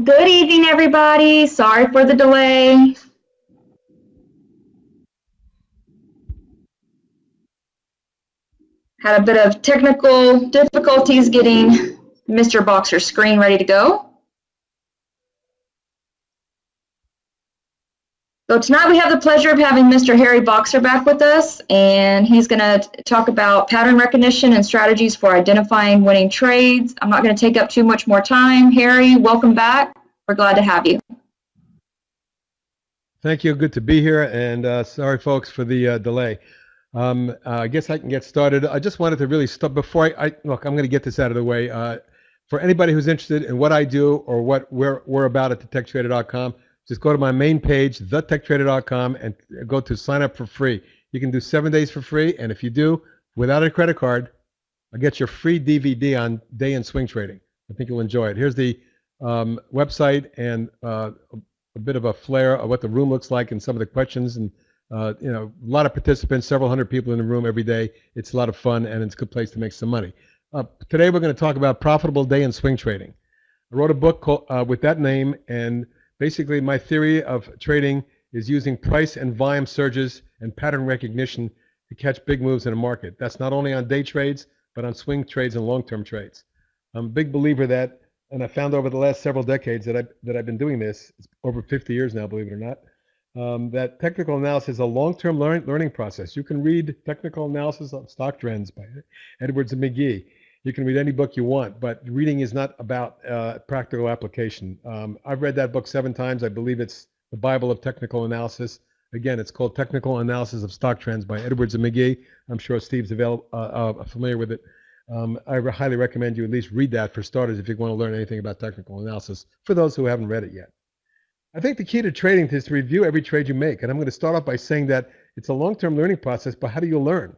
Good evening, everybody. Sorry for the delay. Had a bit of technical difficulties getting Mr. Boxer's screen ready to go. So tonight we have the pleasure of having Mr. Harry Boxer back with us, and he's going to talk about pattern recognition and strategies for identifying winning trades. I'm not going to take up too much more time. Harry, welcome back. We're glad to have you. Thank you. Good to be here, and sorry, folks, for the delay. I guess I can get started. I just wanted to really stop before look. I'm going to get this out of the way. For anybody who's interested in what I do or what we're about at thetechtrader.com, just go to my main page, thetechtrader.com, and go to sign up for free. You can do 7 days for free, and if you do, without a credit card, I'll get your free DVD on day and swing trading. I think you'll enjoy it. Here's the website and a bit of a flare of what the room looks like and some of the questions, and a lot of participants, several hundred people in the room every day. It's a lot of fun, and it's a good place to make some money. Today we're going to talk about profitable day and swing trading. I wrote a book called, with that name, and basically my theory of trading is using price and volume surges and pattern recognition to catch big moves in a market. That's not only on day trades, but on swing trades and long-term trades. I'm a big believer that, and I found over the last several decades that I've been doing this, it's over 50 years now, believe it or not, that technical analysis is a long-term learning process. You can read Technical Analysis of Stock Trends by Edwards and McGee. You can read any book you want, but reading is not about practical application. I've read that book 7 times. I believe it's the Bible of technical analysis. Again, it's called Technical Analysis of Stock Trends by Edwards and McGee. I'm sure Steve's familiar with it. I highly recommend you at least read that for starters if you want to learn anything about technical analysis, for those who haven't read it yet. I think the key to trading is to review every trade you make. And I'm going to start off by saying that it's a long-term learning process, but how do you learn?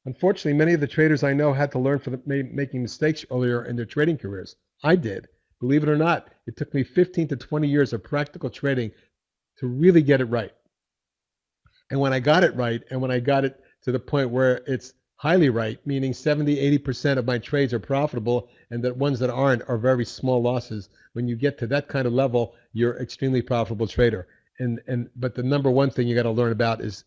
Unfortunately, many of the traders I know had to learn from making mistakes earlier in their trading careers. I did. Believe it or not, it took me 15 to 20 years of practical trading to really get it right. And when I got it right, and when I got it to the point where it's highly right, meaning 70, 80% of my trades are profitable, and the ones that aren't are very small losses. When you get to that kind of level, you're an extremely profitable trader. But the number one thing you got to learn about is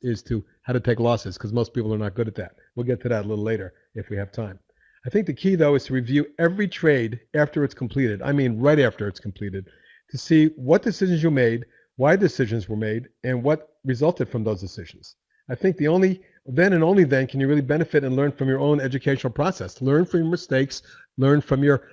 how to take losses, because most people are not good at that. We'll get to that a little later if we have time. I think the key, though, is to review every trade after it's completed. I mean, right after it's completed, to see what decisions you made, why decisions were made, and what resulted from those decisions. I think then and only then can you really benefit and learn from your own educational process. Learn from your mistakes, learn from your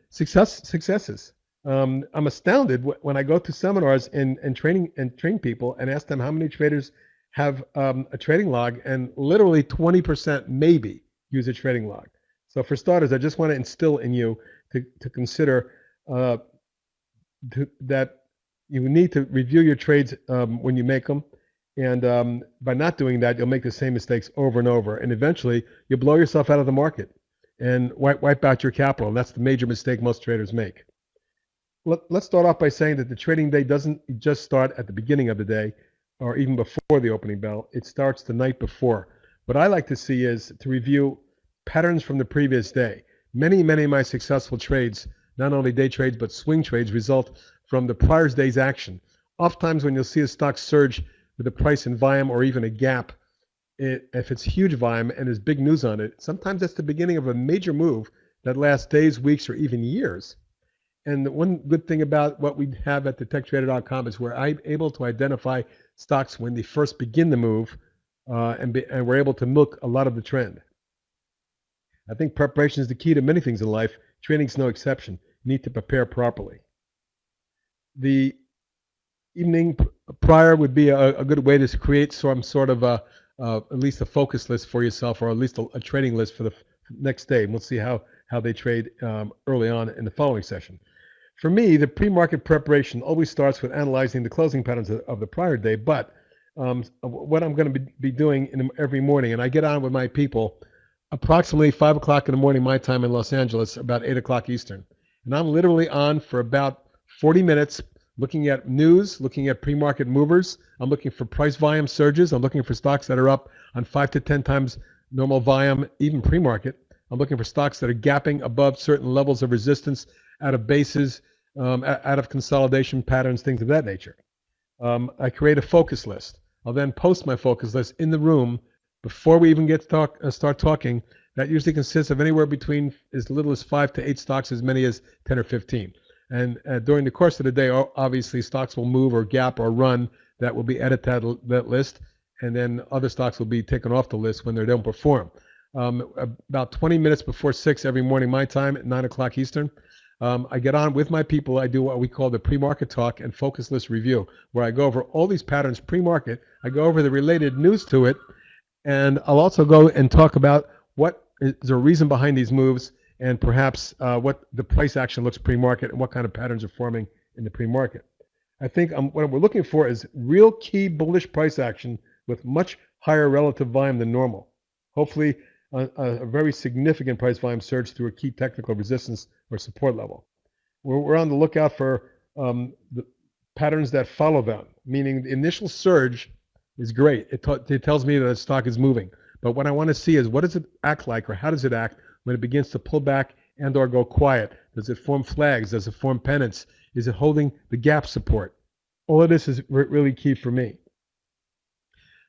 successes. I'm astounded when I go to seminars and train people and ask them how many traders have a trading log, and literally 20% maybe use a trading log. So for starters, I just want to instill in you to consider that you need to review your trades when you make them. And by not doing that, you'll make the same mistakes over and over. And eventually, you'll blow yourself out of the market and wipe out your capital. And that's the major mistake most traders make. Let's start off by saying that the trading day doesn't just start at the beginning of the day or even before the opening bell. It starts the night before. What I like to see is to review patterns from the previous day. Many of my successful trades, not only day trades, but swing trades, result from the prior day's action. Oftentimes when you'll see a stock surge with a price and volume or even a gap, if it's huge volume and there's big news on it, sometimes that's the beginning of a major move that lasts days, weeks, or even years. And the one good thing about what we have at thetechtrader.com is we're able to identify stocks when they first begin the move, and we're able to milk a lot of the trend. I think preparation is the key to many things in life. Trading is no exception. You need to prepare properly. The evening prior would be a good way to create some sort of at least a focus list for yourself, or at least a trading list for the next day. And we'll see how they trade early on in the following session. For me, the pre-market preparation always starts with analyzing the closing patterns of the prior day. But what I'm going to be doing every morning, and I get on with my people approximately 5 o'clock in the morning, my time in Los Angeles, about 8 o'clock Eastern. And I'm literally on for about 40 minutes, looking at news, looking at pre-market movers. I'm looking for price volume surges. I'm looking for stocks that are up on 5 to 10 times normal volume, even pre-market. I'm looking for stocks that are gapping above certain levels of resistance out of bases out of consolidation patterns, things of that nature. I create a focus list. I'll then post my focus list in the room before we even get to start talking. That usually consists of anywhere between as little as 5 to 8 stocks, as many as 10 or 15. And during the course of the day, obviously stocks will move or gap or run that will be added to that list, and then other stocks will be taken off the list when they don't perform. About 20 minutes before 6 every morning, my time, at 9 o'clock Eastern, I get on with my people. I do what we call the pre-market talk and focus list review, where I go over all these patterns pre-market. I go over the related news to it, and I'll also go and talk about what is the reason behind these moves, and perhaps what the price action looks pre-market and what kind of patterns are forming in the pre-market. I think what we're looking for is real key bullish price action with much higher relative volume than normal. Hopefully, a very significant price volume surge through a key technical resistance or support level. We're on the lookout for the patterns that follow them, meaning the initial surge is great. It tells me that the stock is moving. But what I want to see is, what does it act like, or how does it act when it begins to pull back and or go quiet? Does it form flags? Does it form pennants? Is it holding the gap support? All of this is really key for me.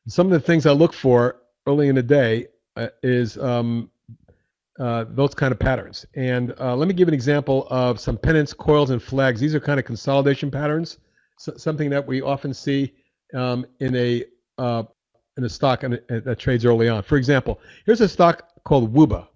Some of the things I look for early in the day is those kind of patterns. And let me give an example of some pennants, coils, and flags. These are kind of consolidation patterns, something that we often see in a stock that trades early on. For example, here's a stock called WUBA,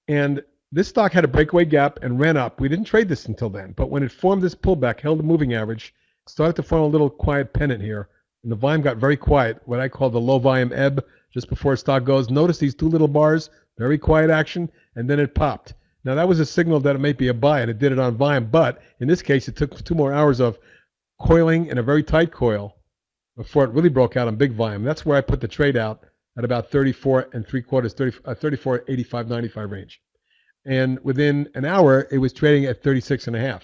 and this stock had a breakaway gap and ran up. We didn't trade this until then, but when it formed this pullback, held the moving average, started to form a little quiet pennant here, and the volume got very quiet, what I call the low volume ebb, just before stock goes. Notice these two little bars, very quiet action, and then it popped. Now that was a signal that it might be a buy, and it did it on volume, but in this case, it took 2 more hours of coiling in a very tight coil before it really broke out on big volume. That's where I put the trade out at about 34 85.95 range. And within an hour, it was trading at 36.5.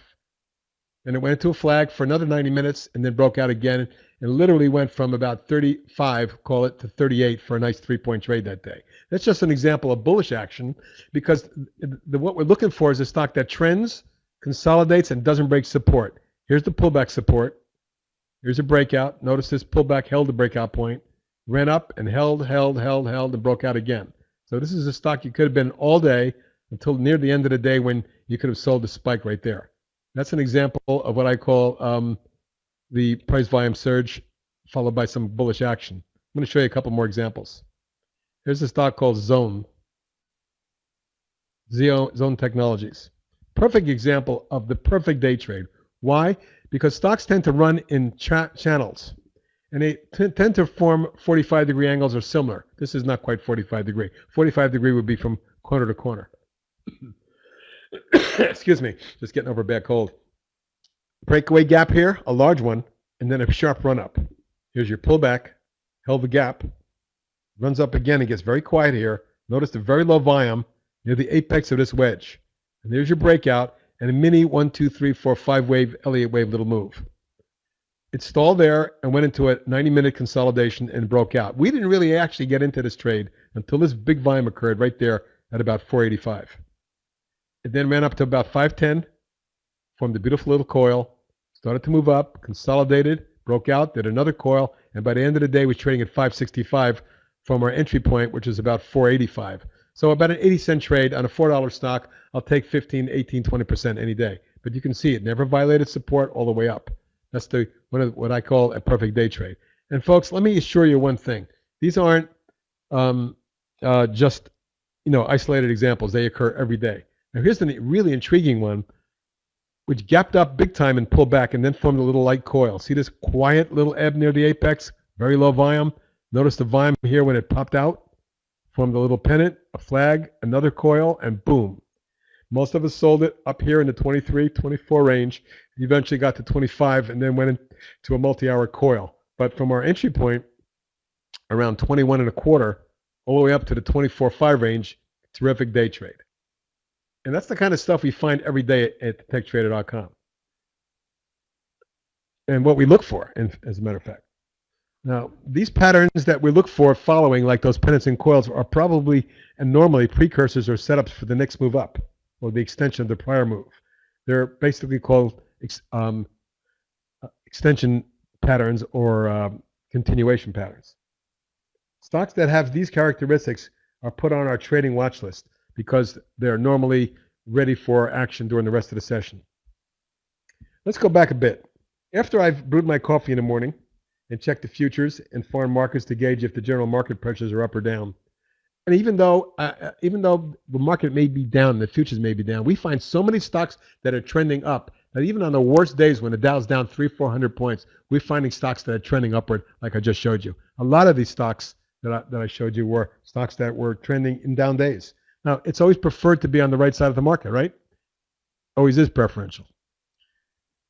And it went into a flag for another 90 minutes and then broke out again, and literally went from about 35, call it, to 38 for a nice 3-point trade that day. That's just an example of bullish action, because what we're looking for is a stock that trends, consolidates, and doesn't break support. Here's the pullback support. Here's a breakout. Notice this pullback held the breakout point, ran up and held, and broke out again. So this is a stock you could have been all day until near the end of the day, when you could have sold the spike right there. That's an example of what I call the price volume surge followed by some bullish action. I'm going to show you a couple more examples. Here's a stock called Zone Technologies. Perfect example of the perfect day trade. Why? Because stocks tend to run in channels, and they tend to form 45-degree angles or similar. This is not quite 45-degree. 45-degree would be from corner to corner. Excuse me, just getting over a bad cold. Breakaway gap here, a large one, and then a sharp run up. Here's your pullback, held the gap, runs up again and gets very quiet here. Notice the very low volume near the apex of this wedge. And there's your breakout and a mini 1, 2, 3, 4, 5 wave, Elliott wave little move. It stalled there and went into a 90-minute consolidation and broke out. We didn't really actually get into this trade until this big volume occurred right there at about 485. It then ran up to about 510, formed a beautiful little coil, started to move up, consolidated, broke out, did another coil, and by the end of the day, was trading at 565 from our entry point, which is about 485. So about an 80-cent trade on a $4 stock. I'll take 15, 18, 20% any day. But you can see it never violated support all the way up. That's what I call a perfect day trade. And folks, let me assure you one thing. These aren't just isolated examples. They occur every day. Now here's the really intriguing one, which gapped up big time and pulled back and then formed a little light coil. See this quiet little ebb near the apex? Very low volume. Notice the volume here when it popped out. Formed a little pennant, a flag, another coil, and boom. Most of us sold it up here in the 23, 24 range. Eventually got to 25 and then went into a multi-hour coil. But from our entry point, around 21.25, all the way up to the 24.5 range, terrific day trade. And that's the kind of stuff we find every day at techtrader.com. And what we look for, as a matter of fact. Now, these patterns that we look for following, like those pennants and coils, are probably and normally precursors or setups for the next move up, or the extension of the prior move. They're basically called extension patterns or continuation patterns. Stocks that have these characteristics are put on our trading watch list because they're normally ready for action during the rest of the session. Let's go back a bit. After I've brewed my coffee in the morning and checked the futures and foreign markets to gauge if the general market pressures are up or down, and even though the market may be down, the futures may be down, we find so many stocks that are trending up that even on the worst days when the Dow's down 300-400 points, we're finding stocks that are trending upward, like I just showed you. A lot of these stocks that I showed you were stocks that were trending in down days. Now, it's always preferred to be on the right side of the market, right? Always is preferential.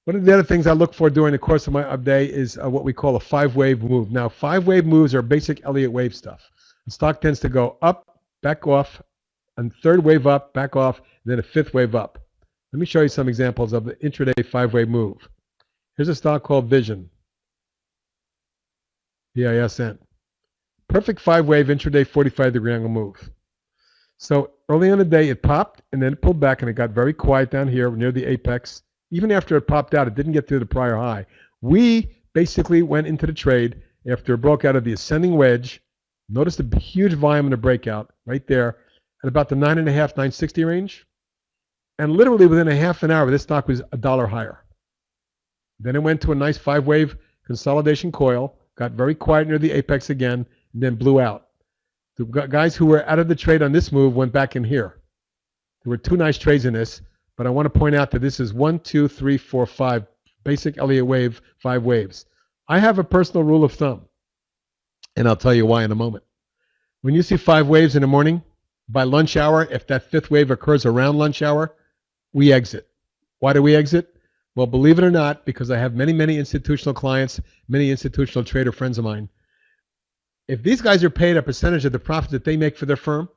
One of the other things I look for during the course of my day is what we call a 5-wave move. Now, 5-wave moves are basic Elliott wave stuff. The stock tends to go up, back off, and third wave up, back off, and then a fifth wave up. Let me show you some examples of the intraday 5-wave move. Here's a stock called Vision, VISN. Perfect 5-wave intraday 45-degree angle move. So early in the day, it popped, and then it pulled back, and it got very quiet down here near the apex. Even after it popped out, it didn't get through the prior high. We basically went into the trade after it broke out of the ascending wedge. Notice the huge volume in the breakout right there at about the 9.5, 960 range. And literally within a half an hour, this stock was $1 higher. Then it went to a nice 5-wave consolidation coil, got very quiet near the apex again, and then blew out. The guys who were out of the trade on this move went back in here. There were 2 nice trades in this, but I want to point out that this is 1, 2, 3, 4, 5 basic Elliott wave, 5 waves. I have a personal rule of thumb, and I'll tell you why in a moment. When you see 5 waves in the morning, by lunch hour, if that 5th wave occurs around lunch hour, we exit. Why do we exit? Well, believe it or not, because I have many, many institutional clients, many institutional trader friends of mine. If these guys are paid a percentage of the profit that they make for their firm,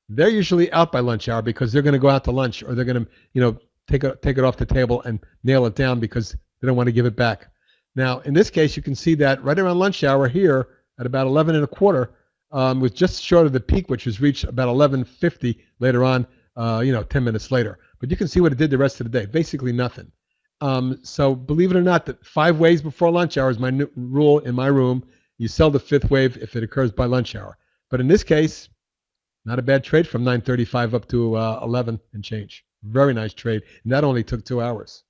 they're usually out by lunch hour because they're going to go out to lunch, or they're going to, take it off the table and nail it down because they don't want to give it back. Now, in this case, you can see that right around lunch hour here at about 11.25, was just short of the peak, which was reached about 11.50 later on, 10 minutes later. But you can see what it did the rest of the day. Basically nothing. So believe it or not, that 5 waves before lunch hour is my new rule in my room. You sell the 5th wave if it occurs by lunch hour. But in this case, not a bad trade from 9:35 up to 11 and change. Very nice trade. And that only took 2 hours.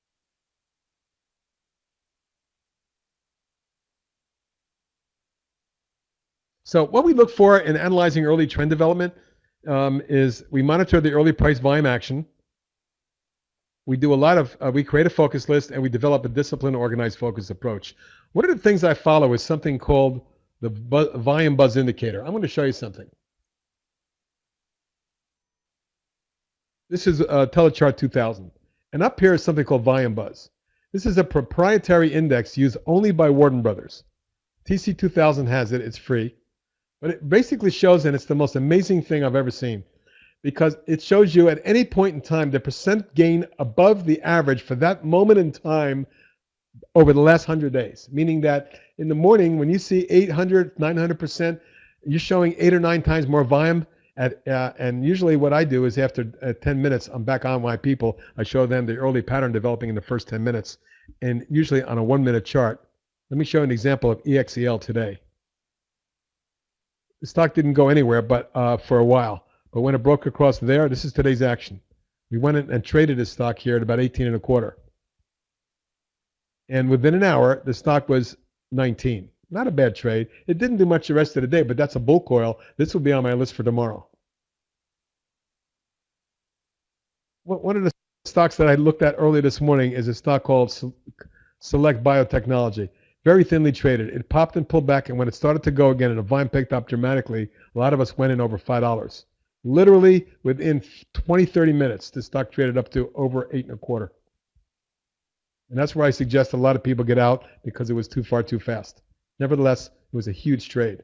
So what we look for in analyzing early trend development is we monitor the early price volume action. We do a lot of, we create a focus list, and we develop a disciplined, organized focus approach. One of the things I follow is something called the volume buzz indicator. I'm going to show you something. This is Telechart 2000. And up here is something called volume buzz. This is a proprietary index used only by Wharton Brothers. TC2000 has it. It's free. But it basically shows, and it's the most amazing thing I've ever seen, because it shows you at any point in time the percent gain above the average for that moment in time over the last 100 days. Meaning that in the morning, when you see 800, 900%, you're showing 8 or 9 times more volume. And usually what I do is after 10 minutes, I'm back on my people. I show them the early pattern developing in the first 10 minutes. And usually on a 1-minute chart. Let me show you an example of EXEL today. The stock didn't go anywhere but for a while. But when it broke across there, this is today's action. We went in and traded this stock here at about 18.25. And within an hour, the stock was 19. Not a bad trade. It didn't do much the rest of the day, but that's a bull coil. This will be on my list for tomorrow. One of the stocks that I looked at earlier this morning is a stock called Select Biotechnology. Very thinly traded. It popped and pulled back, and when it started to go again and the volume picked up dramatically, a lot of us went in over $5. Literally within 20, 30 minutes, the stock traded up to over 8.25. And that's where I suggest a lot of people get out because it was too far too fast. Nevertheless, it was a huge trade.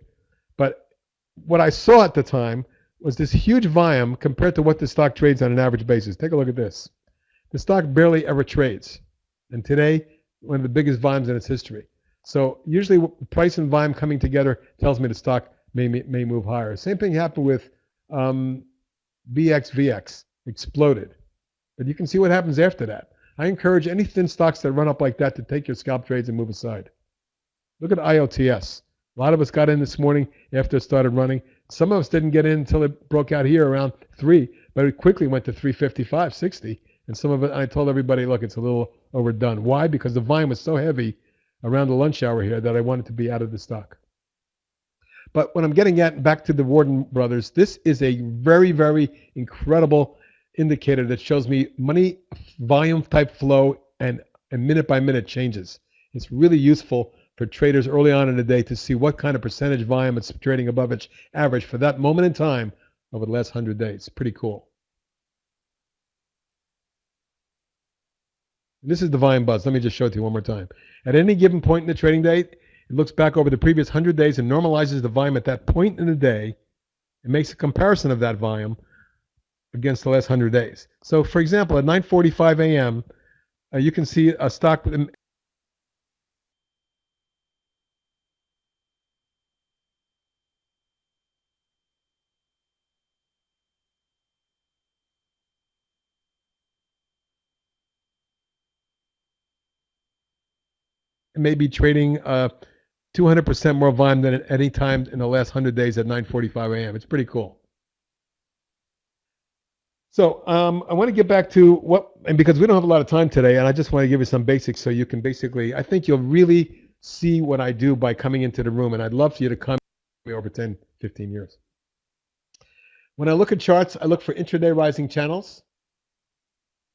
But what I saw at the time was this huge volume compared to what the stock trades on an average basis. Take a look at this. The stock barely ever trades. And today, one of the biggest volumes in its history. So usually price and volume coming together tells me the stock may move higher. Same thing happened with VXVX. Exploded. But you can see what happens after that. I encourage any thin stocks that run up like that to take your scalp trades and move aside. Look at IOTS. A lot of us got in this morning after it started running. Some of us didn't get in until it broke out here around 3, but it quickly went to 355, 60. And some of it, I told everybody, look, it's a little overdone. Why? Because the volume was so heavy around the lunch hour here that I wanted to be out of the stock. But what I'm getting at, back to the Warden Brothers, this is a very, very incredible indicator that shows me money volume type flow and minute by minute changes. It's really useful for traders early on in the day to see what kind of percentage volume it's trading above its average for that moment in time over the last 100 days. Pretty cool. This is the volume buzz. Let me just show it to you one more time. At any given point in the trading day, it looks back over the previous 100 days and normalizes the volume at that point in the day and makes a comparison of that volume against the last 100 days. So, for example, at 9:45 a.m., you can see a stock may be trading 200% more volume than at any time in the last 100 days at 9:45 a.m. It's pretty cool. So I want to get back to and because we don't have a lot of time today, and I just want to give you some basics so you can basically, I think you'll really see what I do by coming into the room, and I'd love for you to come over 10, 15 years. When I look at charts, I look for intraday rising channels.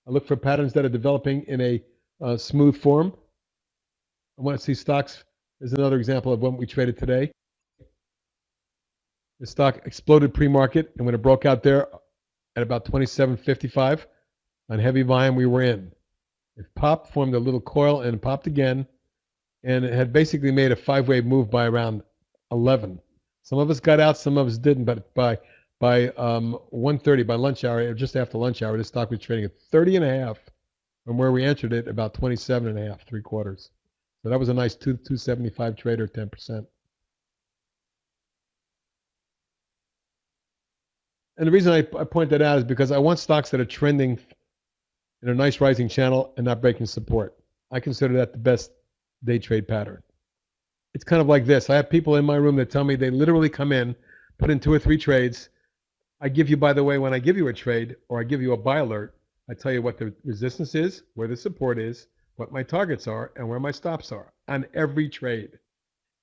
I look for patterns that are developing in a smooth form. I want to see stocks. There's another example of what we traded today. The stock exploded pre-market, and when it broke out there at about 27.55 on heavy volume, we were in. It popped, formed a little coil, and popped again, and it had basically made a 5-wave move by around 11. Some of us got out, some of us didn't, but by 1:30, by lunch hour, or just after lunch hour, this stock was trading at 30.5 from where we entered it, about 27.5, 3/4. So that was a nice 275 trade, or 10%. And the reason I point that out is because I want stocks that are trending in a nice rising channel and not breaking support. I consider that the best day trade pattern. It's kind of like this. I have people in my room that tell me they literally come in, put in 2 or 3 trades. I give you, by the way, when I give you a trade or I give you a buy alert, I tell you what the resistance is, where the support is, what my targets are, and where my stops are on every trade.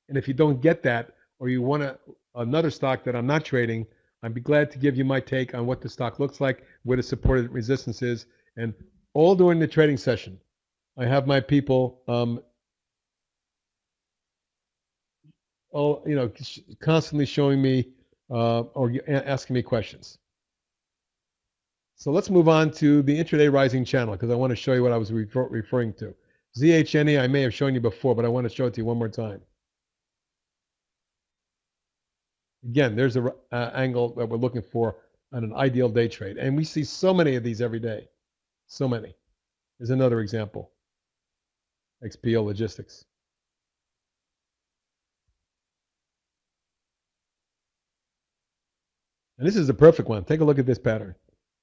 And if you don't get that, or you want another stock that I'm not trading, I'd be glad to give you my take on what the stock looks like, where the support and resistance is, and all during the trading session. I have my people, constantly showing me or asking me questions. So let's move on to the intraday rising channel, because I want to show you what I was referring to. ZHNE, I may have shown you before, but I want to show it to you one more time. Again, there's an angle that we're looking for on an ideal day trade. And we see so many of these every day. So many. Here's another example. XPO Logistics. And this is the perfect one. Take a look at this pattern.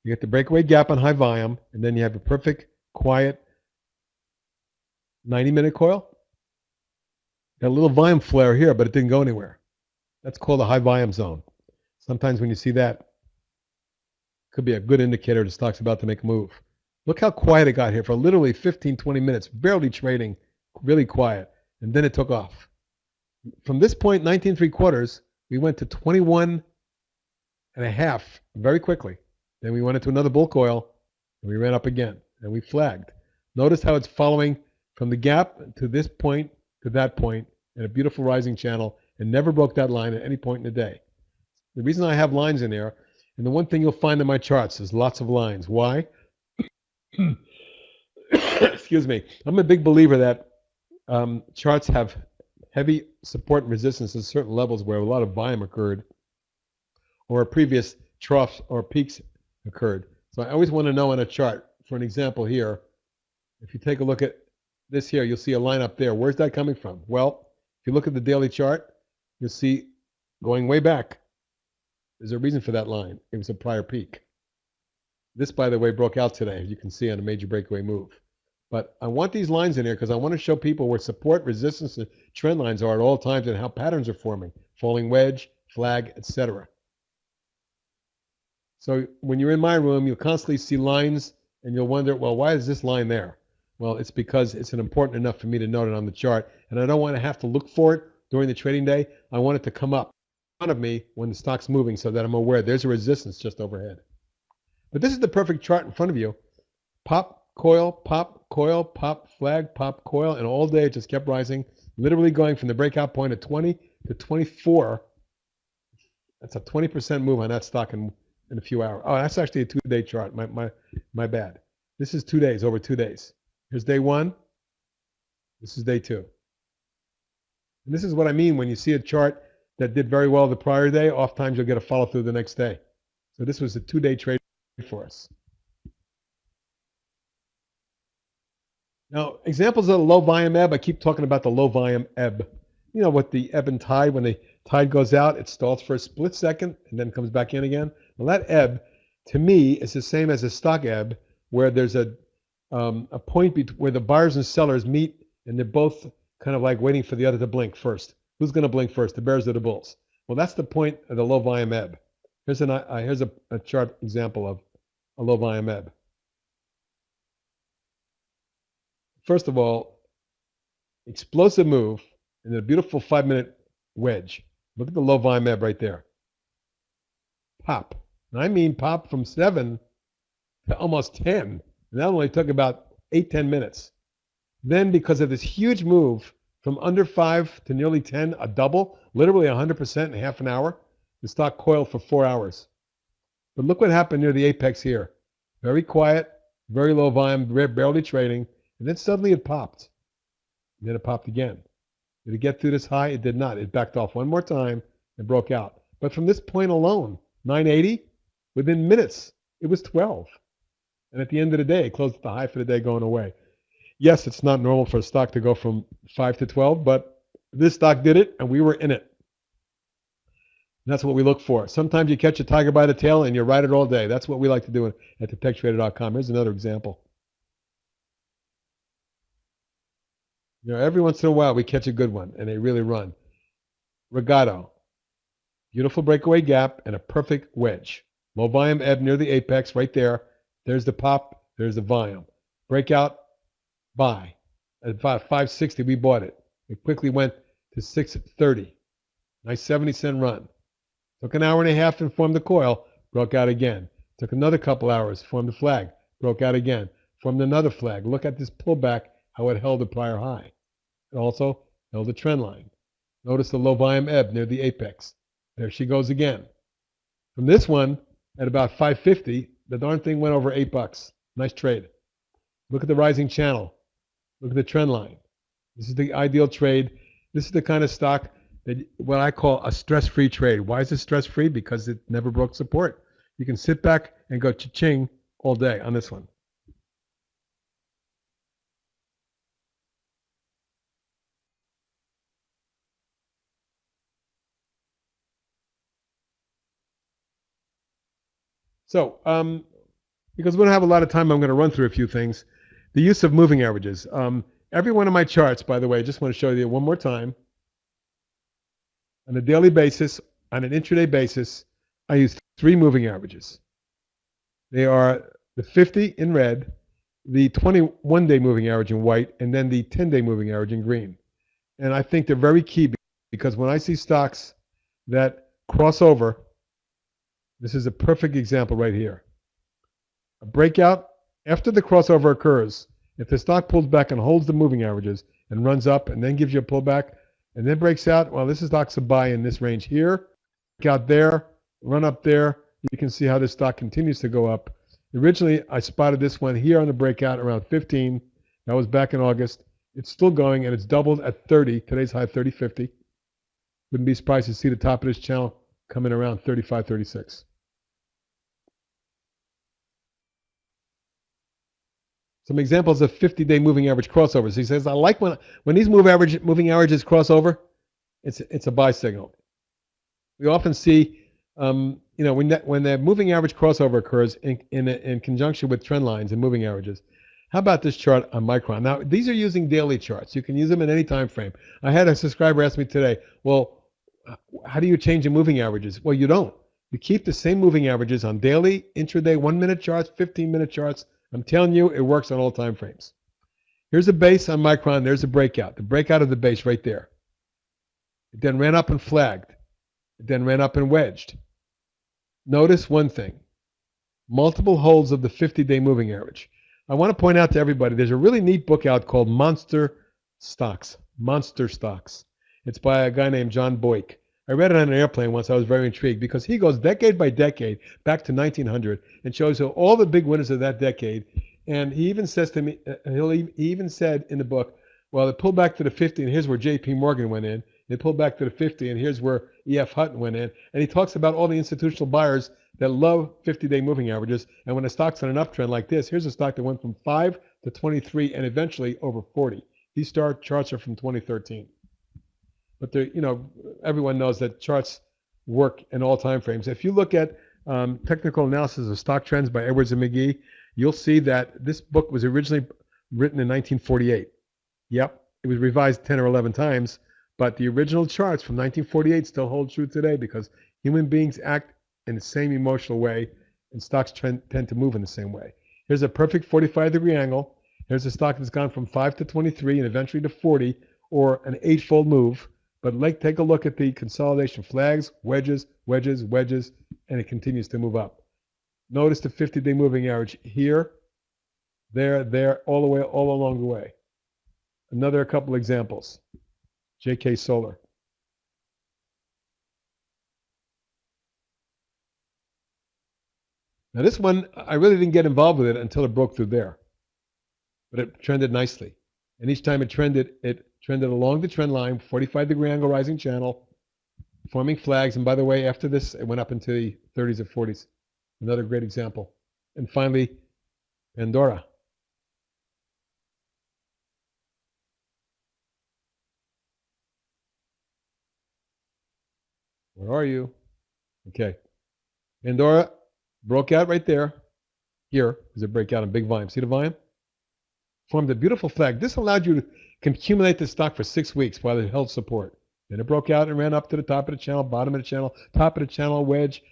You get the breakaway gap on high volume, and then you have a perfect, quiet 90-minute coil. Got a little volume flare here, but it didn't go anywhere. That's called a high volume zone. Sometimes when you see that, it could be a good indicator the stock's about to make a move. Look how quiet it got here for literally 15, 20 minutes, barely trading, really quiet, and then it took off. From this point, 19.75, we went to 21.5 very quickly. Then we went into another bull coil, and we ran up again, and we flagged. Notice how it's following from the gap to this point to that point in a beautiful rising channel, and never broke that line at any point in the day. The reason I have lines in there, and the one thing you'll find in my charts is lots of lines. Why? Excuse me. I'm a big believer that charts have heavy support and resistance at certain levels where a lot of volume occurred, or previous troughs or peaks occurred. So I always want to know on a chart. For an example here, if you take a look at this here, you'll see a line up there. Where's that coming from? Well, if you look at the daily chart, you'll see going way back, there's a reason for that line. It was a prior peak. This, by the way, broke out today, as you can see, on a major breakaway move. But I want these lines in here because I want to show people where support, resistance, and trend lines are at all times and how patterns are forming. Falling wedge, flag, etc. So when you're in my room, you'll constantly see lines and you'll wonder, well, why is this line there? Well, it's because it's important enough for me to note it on the chart. And I don't want to have to look for it during the trading day. I want it to come up in front of me when the stock's moving so that I'm aware there's a resistance just overhead. But this is the perfect chart in front of you. Pop, coil, pop, flag, pop, coil. And all day it just kept rising, literally going from the breakout point at 20 to 24. That's a 20% move on that stock in a few hours. Oh, that's actually a 2-day chart. My bad. This is 2 days, over 2 days. Here's day 1. This is day 2. And this is what I mean when you see a chart that did very well the prior day. Oftentimes you'll get a follow through the next day. So this was a 2-day trade for us. Now, examples of the low volume ebb. I keep talking about the low volume ebb. You know, with the ebb and tide, when the tide goes out, it stalls for a split second and then comes back in again. Well, that ebb, to me, is the same as a stock ebb, where there's a point where the buyers and sellers meet, and they're both kind of like waiting for the other to blink first. Who's going to blink first, the bears or the bulls? Well, that's the point of the low volume ebb. Here's a chart example of a low volume ebb. First of all, explosive move and then a beautiful 5-minute wedge. Look at the low volume ebb right there. Pop. And I mean pop from 7 to almost 10. And that only took about 8-10 minutes. Then, because of this huge move from under 5 to nearly 10, a double, literally 100% in half an hour, the stock coiled for 4 hours. But look what happened near the apex here. Very quiet, very low volume, barely trading, and then suddenly it popped. And then it popped again. Did it get through this high? It did not. It backed off one more time and broke out. But from this point alone, 980, within minutes, it was 12. And at the end of the day, it closed at the high for the day going away. Yes, it's not normal for a stock to go from 5 to 12, but this stock did it, and we were in it. And that's what we look for. Sometimes you catch a tiger by the tail, and you ride it all day. That's what we like to do at thetechtrader.com. Here's another example. You know, every once in a while, we catch a good one, and they really run. Regato. Beautiful breakaway gap and a perfect wedge. Low volume ebb near the apex right there. There's the pop. There's the volume. Breakout. Buy. At about 560, we bought it. It quickly went to 630. Nice 70-cent run. Took an hour and a half and formed the coil. Broke out again. Took another couple hours. Formed the flag. Broke out again. Formed another flag. Look at this pullback, how it held the prior high. It also held the trend line. Notice the low volume ebb near the apex. There she goes again. From this one, at about 550, the darn thing went over $8. Nice trade. Look at the rising channel. Look at the trend line. This is the ideal trade. This is the kind of stock that what I call a stress-free trade. Why is it stress-free? Because it never broke support. You can sit back and go cha-ching all day on this one. So, because we don't have a lot of time, I'm going to run through a few things. The use of moving averages. Every one of my charts, by the way, I just want to show you one more time. On a daily basis, on an intraday basis, I use 3 moving averages. They are the 50 in red, the 21-day moving average in white, and then the 10-day moving average in green. And I think they're very key because when I see stocks that cross over, this is a perfect example right here. A breakout, after the crossover occurs, if the stock pulls back and holds the moving averages and runs up and then gives you a pullback and then breaks out, well, this is stock's a buy in this range here, break out there, run up there. You can see how this stock continues to go up. Originally, I spotted this one here on the breakout around 15. That was back in August. It's still going, and it's doubled at 30. Today's high, 30.50. Wouldn't be surprised to see the top of this channel coming around 35.36. Some examples of 50-day moving average crossovers. He says, I like when these moving averages cross over, it's a buy signal. We often see, when the moving average crossover occurs in conjunction with trend lines and moving averages, How about this chart on Micron? Now, these are using daily charts. You can use them in any time frame. I had a subscriber ask me today, well, how do you change the moving averages? Well, you don't. You keep the same moving averages on daily, intraday, 1-minute charts, 15-minute charts. I'm telling you, it works on all time frames. Here's a base on Micron. There's a breakout. The breakout of the base right there. It then ran up and flagged. It then ran up and wedged. Notice one thing. Multiple holds of the 50-day moving average. I want to point out to everybody, there's a really neat book out called Monster Stocks. Monster Stocks. It's by a guy named John Boyk. I read it on an airplane once. I was very intrigued because he goes decade by decade back to 1900 and shows you all the big winners of that decade. And he even says to me, he even said in the book, well, it pulled back to the 50 and here's where J.P. Morgan went in. It pulled back to the 50 and here's where E.F. Hutton went in. And he talks about all the institutional buyers that love 50-day moving averages. And when a stock's on an uptrend like this, here's a stock that went from 5 to 23 and eventually over 40. These charts are from 2013. But everyone knows that charts work in all time frames. If you look at Technical Analysis of Stock Trends by Edwards and McGee, you'll see that this book was originally written in 1948. Yep, it was revised 10 or 11 times, but the original charts from 1948 still hold true today because human beings act in the same emotional way and stocks tend to move in the same way. Here's a perfect 45-degree angle. Here's a stock that's gone from 5 to 23 and eventually to 40, or an 8-fold move. But take a look at the consolidation flags, wedges, wedges, wedges, and it continues to move up. Notice the 50-day moving average here, there, all along the way. Another couple examples. JK Solar. Now this one, I really didn't get involved with it until it broke through there. But it trended nicely. And each time it trended along the trend line, 45-degree angle rising channel, forming flags. And by the way, after this, it went up into the 30s or 40s. Another great example. And finally, Pandora. Where are you? Okay. Pandora broke out right there. Here is a breakout in big volume. See the volume? Formed a beautiful flag. This allowed you to accumulate the stock for 6 weeks while it held support. Then it broke out and ran up to the top of the channel, bottom of the channel, top of the channel, wedge,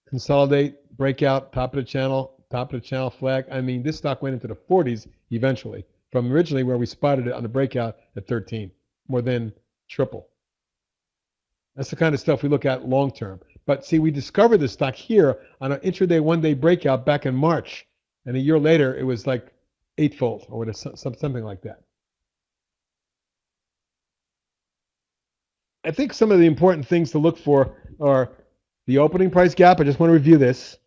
consolidate, breakout, top of the channel, flag. I mean, this stock went into the 40s eventually, from originally where we spotted it on the breakout at 13, more than triple. That's the kind of stuff we look at long term. But see, we discovered this stock here on an intraday, one-day breakout back in March. And a year later, it was like 8-fold or something like that. I think some of the important things to look for are the opening price gap. I just want to review this.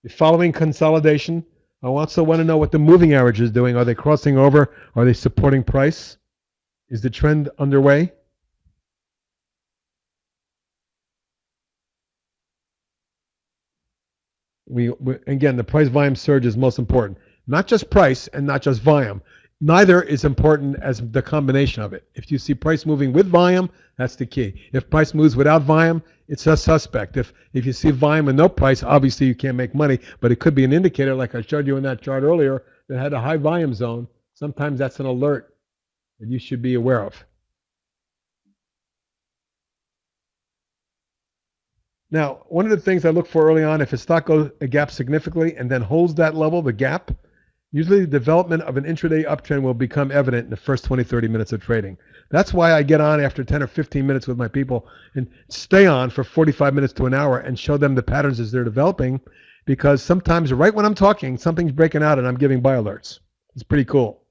The following consolidation. I also want to know what the moving average is doing. Are they crossing over? Are they supporting price? Is the trend underway? Again, the price volume surge is most important. Not just price and not just volume. Neither is important as the combination of it. If you see price moving with volume, that's the key. If price moves without volume, it's a suspect. If you see volume and no price, obviously you can't make money, but it could be an indicator like I showed you in that chart earlier that had a high volume zone. Sometimes that's an alert that you should be aware of. Now, one of the things I look for early on, if a stock goes a gap significantly and then holds that level, the gap, usually the development of an intraday uptrend will become evident in the first 20, 30 minutes of trading. That's why I get on after 10 or 15 minutes with my people and stay on for 45 minutes to an hour and show them the patterns as they're developing, because sometimes right when I'm talking, something's breaking out and I'm giving buy alerts. It's pretty cool.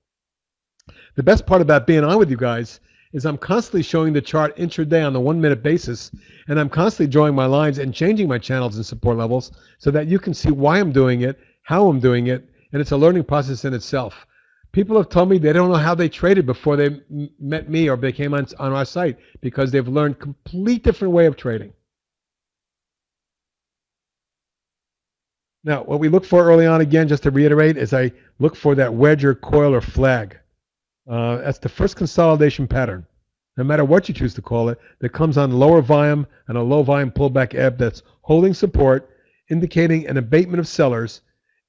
The best part about being on with you guys is I'm constantly showing the chart intraday on the 1-minute basis, and I'm constantly drawing my lines and changing my channels and support levels so that you can see why I'm doing it, how I'm doing it, and it's a learning process in itself. People have told me they don't know how they traded before they met me or they came on our site because they've learned a complete different way of trading. Now, what we look for early on, again, just to reiterate, is I look for that wedge or coil or flag. That's the first consolidation pattern, no matter what you choose to call it, that comes on lower volume and a low volume pullback ebb that's holding support, indicating an abatement of sellers,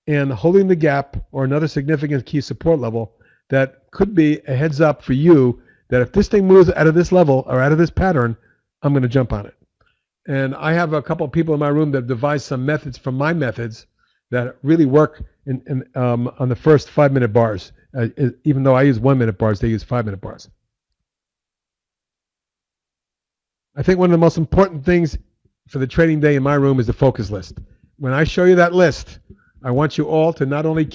and holding the gap or another significant key support level that could be a heads up for you that if this thing moves out of this level or out of this pattern, I'm going to jump on it. And I have a couple of people in my room that have devised some methods from my methods that really work on the first 5-minute bars. Even though I use 1-minute bars, they use 5-minute bars. I think one of the most important things for the trading day in my room is the focus list. When I show you that list, I want you all to not only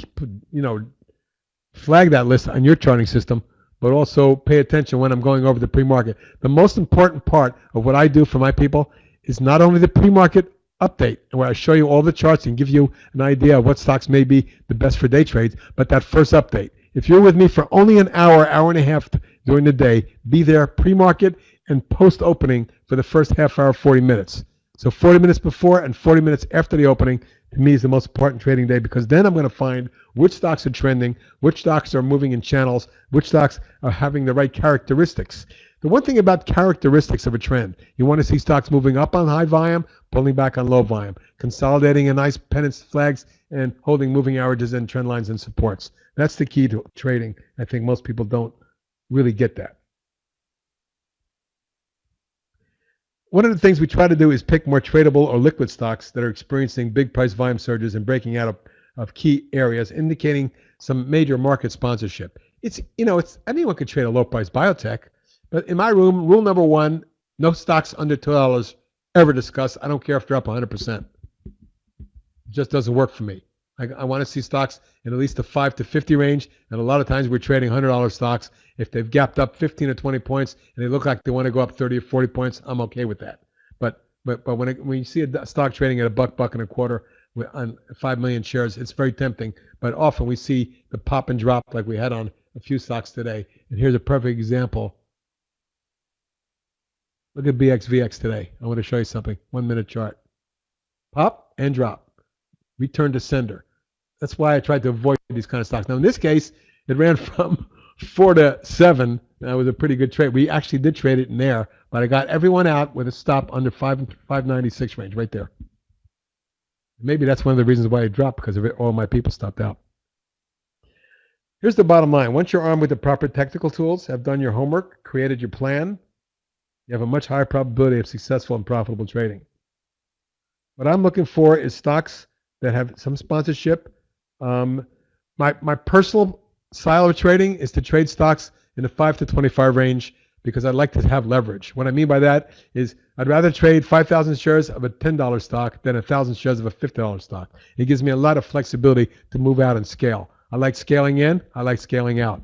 flag that list on your charting system, but also pay attention when I'm going over the pre-market. The most important part of what I do for my people is not only the pre-market update, where I show you all the charts and give you an idea of what stocks may be the best for day trades, but that first update. If you're with me for only an hour, hour and a half during the day, be there pre-market and post-opening for the first half hour, 40 minutes. So 40 minutes before and 40 minutes after the opening, to me, is the most important trading day, because then I'm going to find which stocks are trending, which stocks are moving in channels, which stocks are having the right characteristics. The one thing about characteristics of a trend, you want to see stocks moving up on high volume, pulling back on low volume, consolidating in nice pennants, flags, and holding moving averages and trend lines and supports. That's the key to trading. I think most people don't really get that. One of the things we try to do is pick more tradable or liquid stocks that are experiencing big price volume surges and breaking out of key areas, indicating some major market sponsorship. It's anyone could trade a low price biotech, but in my room, rule number one, no stocks under $2 ever discussed. I don't care if they're up 100%. It just doesn't work for me. I want to see stocks in at least the 5 to 50 range, and a lot of times we're trading $100 stocks. If they've gapped up 15 or 20 points and they look like they want to go up 30 or 40 points, I'm okay with that. But when you see a stock trading at a buck and a quarter on 5 million shares, it's very tempting. But often we see the pop and drop like we had on a few stocks today. And here's a perfect example. Look at BXVX today. I want to show you something. 1-minute chart. Pop and drop. Return to sender. That's why I tried to avoid these kind of stocks. Now, in this case, it ran from 4 to 7. That was a pretty good trade. We actually did trade it in there, but I got everyone out with a stop under 596 range right there. Maybe that's one of the reasons why it dropped, because of it, all my people stopped out. Here's the bottom line. Once you're armed with the proper technical tools, have done your homework, created your plan, you have a much higher probability of successful and profitable trading. What I'm looking for is stocks that have some sponsorship. My personal style of trading is to trade stocks in the 5 to 25 range, because I'd like to have leverage. What I mean by that is I'd rather trade 5,000 shares of a $10 stock than 1,000 shares of a $50 stock. It gives me a lot of flexibility to move out and scale. I like scaling in. I like scaling out.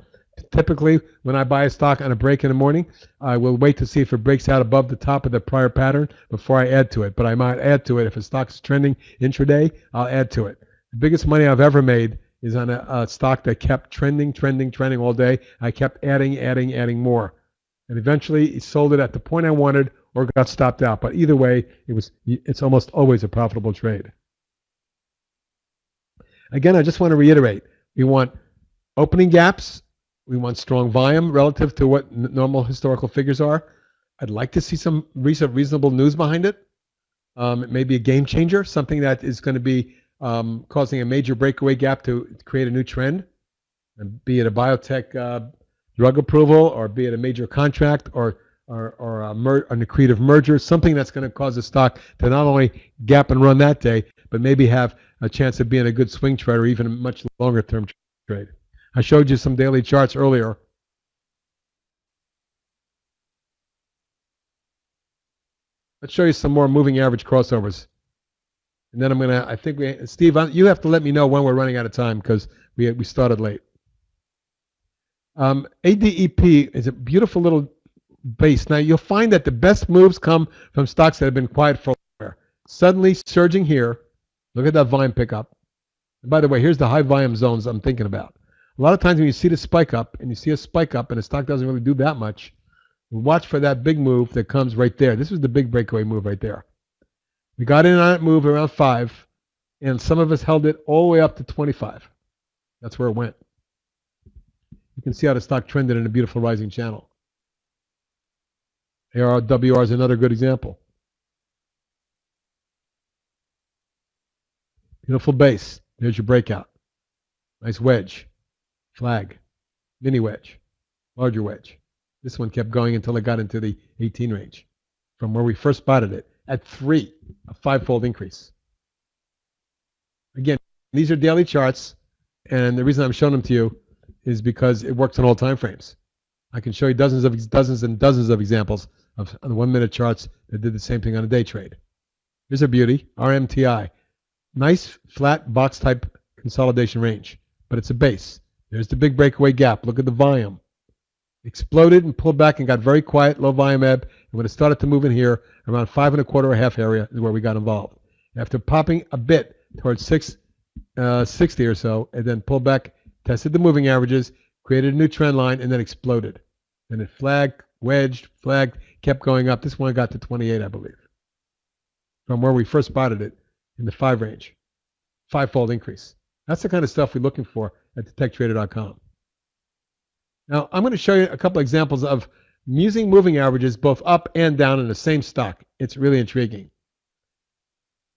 Typically, when I buy a stock on a break in the morning, I will wait to see if it breaks out above the top of the prior pattern before I add to it. But I might add to it. If a stock is trending intraday, I'll add to it. The biggest money I've ever made is on a stock that kept trending all day. I kept adding more. And eventually, it sold it at the point I wanted or got stopped out. But either way, it's almost always a profitable trade. Again, I just want to reiterate. We want opening gaps. We want strong volume relative to what normal historical figures are. I'd like to see some reasonable news behind it. It may be a game changer, something that is going to be causing a major breakaway gap to create a new trend, and be it a biotech drug approval, or be it a major contract, or an accretive merger, something that's going to cause the stock to not only gap and run that day, but maybe have a chance of being a good swing trade or even a much longer term trade. I showed you some daily charts earlier. Let's show you some more moving average crossovers. And then I'm going to, Steve, you have to let me know when we're running out of time, because we started late. ADEP is a beautiful little base. Now, you'll find that the best moves come from stocks that have been quiet for a while. Suddenly surging here. Look at that volume pickup. And by the way, here's the high volume zones I'm thinking about. A lot of times when you see the spike up, and you see a spike up and the stock doesn't really do that much, watch for that big move that comes right there. This was the big breakaway move right there. We got in on that move around 5, and some of us held it all the way up to 25. That's where it went. You can see how the stock trended in a beautiful rising channel. ARWR is another good example. Beautiful base. There's your breakout. Nice wedge, flag, mini wedge, larger wedge. This one kept going until it got into the 18 range from where we first spotted it at 3, a 5-fold increase. Again, these are daily charts, and the reason I'm showing them to you is because it works on all time frames. I can show you dozens and dozens of examples of on the 1-minute charts that did the same thing on a day trade. Here's a beauty, RMTI. Nice flat box type consolidation range, but it's a base. There's the big breakaway gap. Look at the volume. Exploded and pulled back and got very quiet, low volume ebb. And when it started to move in here, around 5 1/4 or half area is where we got involved. After popping a bit towards 660 or so, and then pulled back, tested the moving averages, created a new trend line, and then exploded. And it flagged, wedged, flagged, kept going up. This one got to 28, I believe, from where we first spotted it in the 5 range. 5-fold increase. That's the kind of stuff we're looking for at detectrader.com. Now, I'm going to show you a couple examples of using moving averages both up and down in the same stock. It's really intriguing.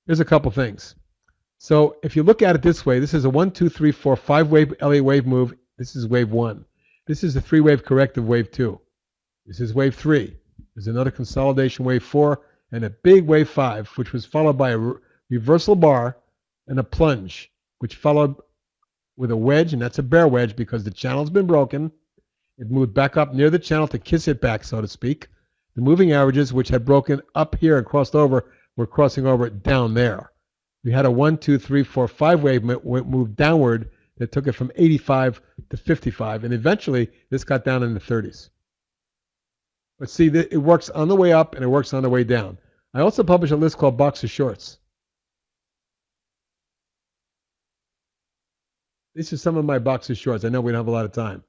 Here's a couple things. So if you look at it this way, this is a 1, 2, 3, 4, 5-wave Elliott wave move. This is wave 1. This is the 3-wave corrective wave 2. This is wave 3. There's another consolidation wave 4 and a big wave 5, which was followed by a reversal bar and a plunge, which followed with a wedge, and that's a bear wedge because the channel's been broken. It moved back up near the channel to kiss it back, so to speak. The moving averages, which had broken up here and crossed over, were crossing over down there. We had a 1, 2, 3, 4, 5-wave move downward that took it from 85 to 55, and eventually this got down in the 30s. But see, it works on the way up and it works on the way down. I also publish a list called Box of Shorts. These are some of my box of shorts. I know we don't have a lot of time.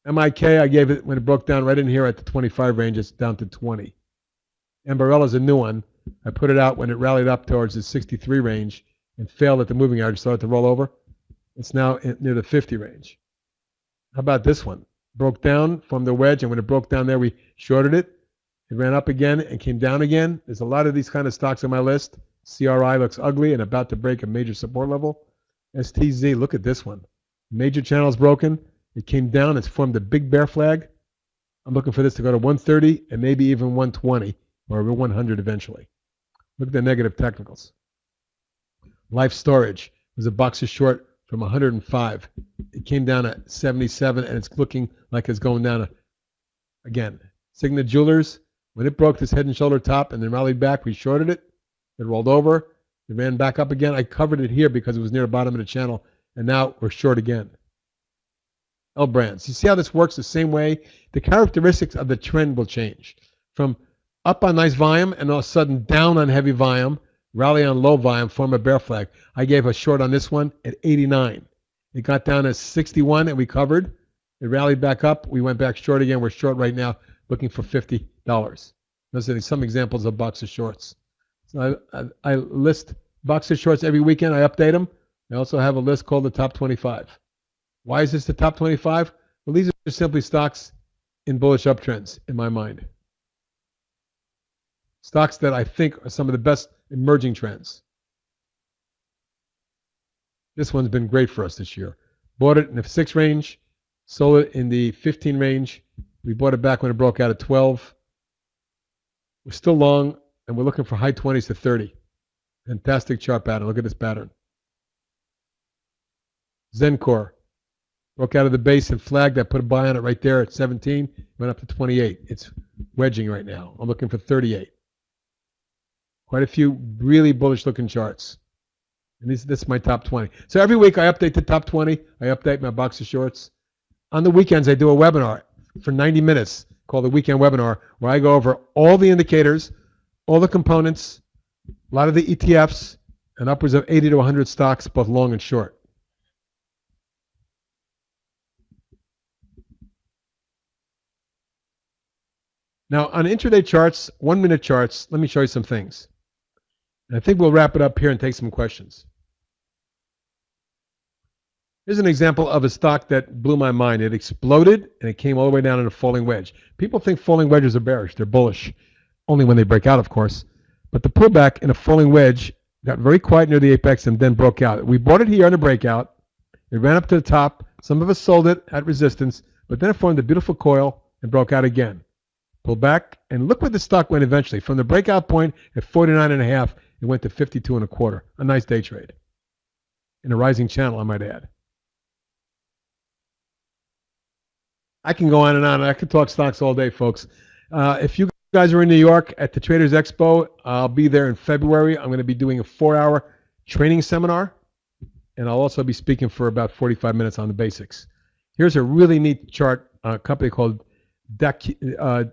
MIK, I gave it when it broke down right in here at the 25 range. It's down to 20. Ambarella's a new one. I put it out when it rallied up towards the 63 range and failed at the moving average, started to roll over. It's now near the 50 range. How about this one? Broke down from the wedge, and when it broke down there, we shorted it. It ran up again and came down again. There's a lot of these kind of stocks on my list. CRI looks ugly and about to break a major support level. STZ, look at this one. Major channel's broken. It came down. It's formed a big bear flag. I'm looking for this to go to 130 and maybe even 120 or 100 eventually. Look at the negative technicals. Life Storage was a box of short from 105. It came down at 77, and it's looking like it's going down again. Signet Jewelers, when it broke this head and shoulder top and then rallied back, we shorted it. It rolled over. It ran back up again. I covered it here because it was near the bottom of the channel, and now we're short again. L Brands. You see how this works the same way? The characteristics of the trend will change. From up on nice volume and all of a sudden down on heavy volume, rally on low volume, form a bear flag. I gave a short on this one at 89. It got down to 61 and we covered. It rallied back up. We went back short again. We're short right now, looking for $50. Those are some examples of box of shorts. So I list box of shorts every weekend. I update them. I also have a list called the Top 25. Why is this the Top 25? Well, these are simply stocks in bullish uptrends, in my mind. Stocks that I think are some of the best emerging trends. This one's been great for us this year. Bought it in the 6 range, sold it in the 15 range. We bought it back when it broke out at 12. We're still long, and we're looking for high 20s to 30. Fantastic chart pattern. Look at this pattern. Zencor broke out of the base and flagged. I put a buy on it right there at 17. Went up to 28. It's wedging right now. I'm looking for 38. Quite a few really bullish looking charts. And this is my top 20. So every week I update the top 20. I update my box of shorts. On the weekends, I do a webinar for 90 minutes called the Weekend Webinar, where I go over all the indicators, all the components, a lot of the ETFs, and upwards of 80 to 100 stocks, both long and short. Now, on intraday charts, 1-minute charts, let me show you some things. And I think we'll wrap it up here and take some questions. Here's an example of a stock that blew my mind. It exploded, and it came all the way down in a falling wedge. People think falling wedges are bearish. They're bullish, only when they break out, of course. But the pullback in a falling wedge got very quiet near the apex, and then broke out. We bought it here on a breakout. It ran up to the top. Some of us sold it at resistance, but then it formed a beautiful coil and broke out again. Pulled back, and look where the stock went eventually. From the breakout point at 49.5, it went to 52.25. A nice day trade. In a rising channel, I might add. I can go on and on. I could talk stocks all day, folks. If you guys are in New York at the Traders Expo, I'll be there in February. I'm going to be doing a 4-hour training seminar, and I'll also be speaking for about 45 minutes on the basics. Here's a really neat chart, a company called Daqo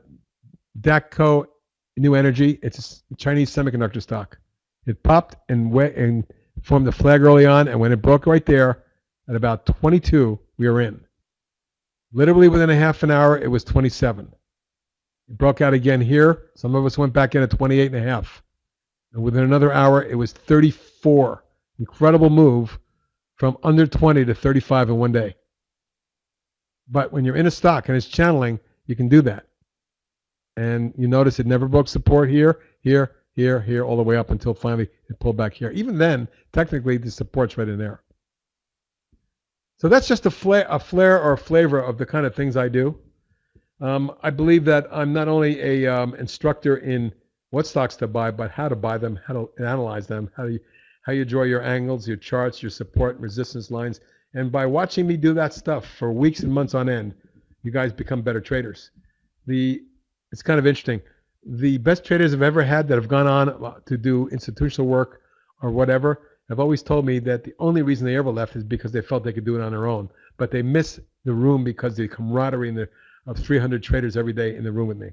New Energy. It's a Chinese semiconductor stock. It popped and formed the flag early on, and when it broke right there at about 22, we were in. Literally within a half an hour, it was 27. It broke out again here. Some of us went back in at 28.5. And within another hour, it was 34. Incredible move from under 20 to 35 in one day. But when you're in a stock and it's channeling, you can do that. And you notice it never broke support here, here, here, here, all the way up until finally it pulled back here. Even then, technically, the support's right in there. So that's just a flair or a flavor of the kind of things I do. I believe that I'm not only a instructor in what stocks to buy, but how to buy them, how to analyze them, how you draw your angles, your charts, your support and resistance lines. And by watching me do that stuff for weeks and months on end, you guys become better traders. It's kind of interesting. The best traders I've ever had that have gone on to do institutional work or whatever have always told me that the only reason they ever left is because they felt they could do it on their own. But they miss the room because the camaraderie of 300 traders every day in the room with me.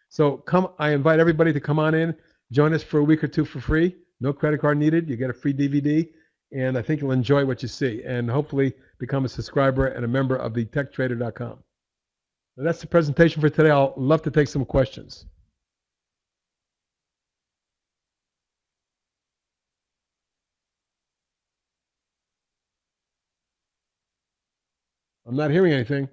So I invite everybody to come on in, join us for a week or two for free. No credit card needed. You get a free DVD, and I think you'll enjoy what you see, and hopefully become a subscriber and a member of the techtrader.com. So that's the presentation for today. I'll love to take some questions. I'm not hearing anything.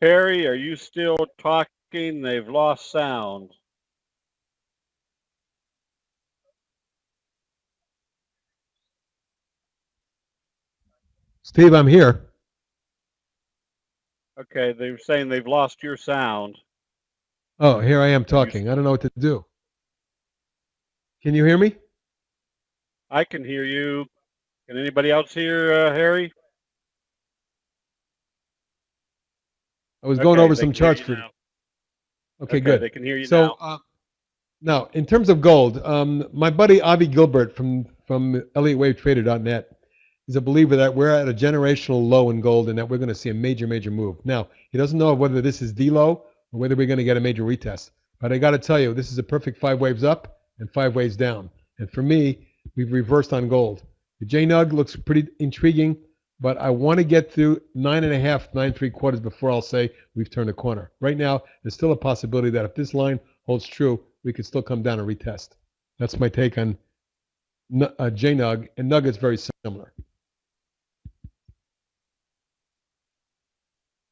Harry, are you still talking? They've lost sound. Steve, I'm here. Okay, they're saying they've lost your sound. Oh, here I am talking. I don't know what to do. Can you hear me? I can hear you. Can anybody else hear Harry? I was going over some charts for you. you. Okay, good. They can hear you so, now. Now, in terms of gold, my buddy Avi Gilbert from ElliottWaveTrader.net is a believer that we're at a generational low in gold and that we're going to see a major, major move. Now, he doesn't know whether this is the low or whether we're going to get a major retest. But I got to tell you, this is a perfect 5 waves up and 5 waves down. And for me, we've reversed on gold. The JNUG looks pretty intriguing. but I want to get through 9.5, 9.75 before I'll say we've turned a corner. Right now, there's still a possibility that if this line holds true, we could still come down and retest. That's my take on JNUG, and NUG is very similar.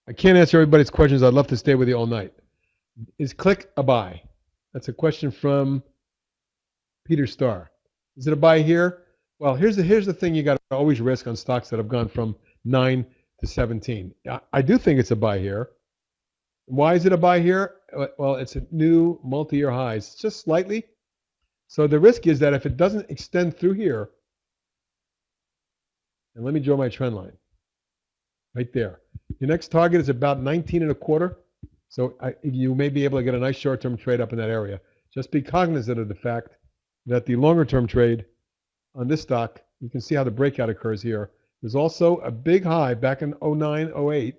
I can't answer everybody's questions. I'd love to stay with you all night. Is click a buy? That's a question from Peter Starr. Is it a buy here? Well, here's the thing you got to always risk on stocks that have gone from 9 to 17. I do think it's a buy here. Why is it a buy here? Well, it's a new multi-year highs, just slightly. So the risk is that if it doesn't extend through here, and let me draw my trend line right there. Your next target is about 19.25. So you may be able to get a nice short-term trade up in that area. Just be cognizant of the fact that the longer-term trade on this stock, you can see how the breakout occurs here. There's also a big high back in 09, 08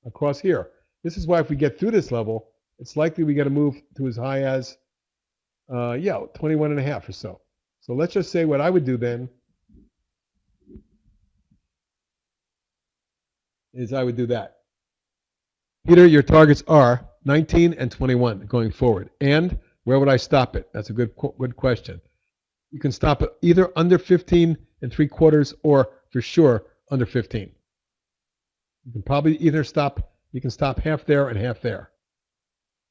across here. This is why if we get through this level, it's likely we got to move to as high as, 21.5 or so. So let's just say what I would do then is I would do that. Peter, your targets are 19 and 21 going forward. And where would I stop it? That's a good question. You can stop it either under 15.75 or for sure under 15. You can probably either stop, you can stop half there and half there.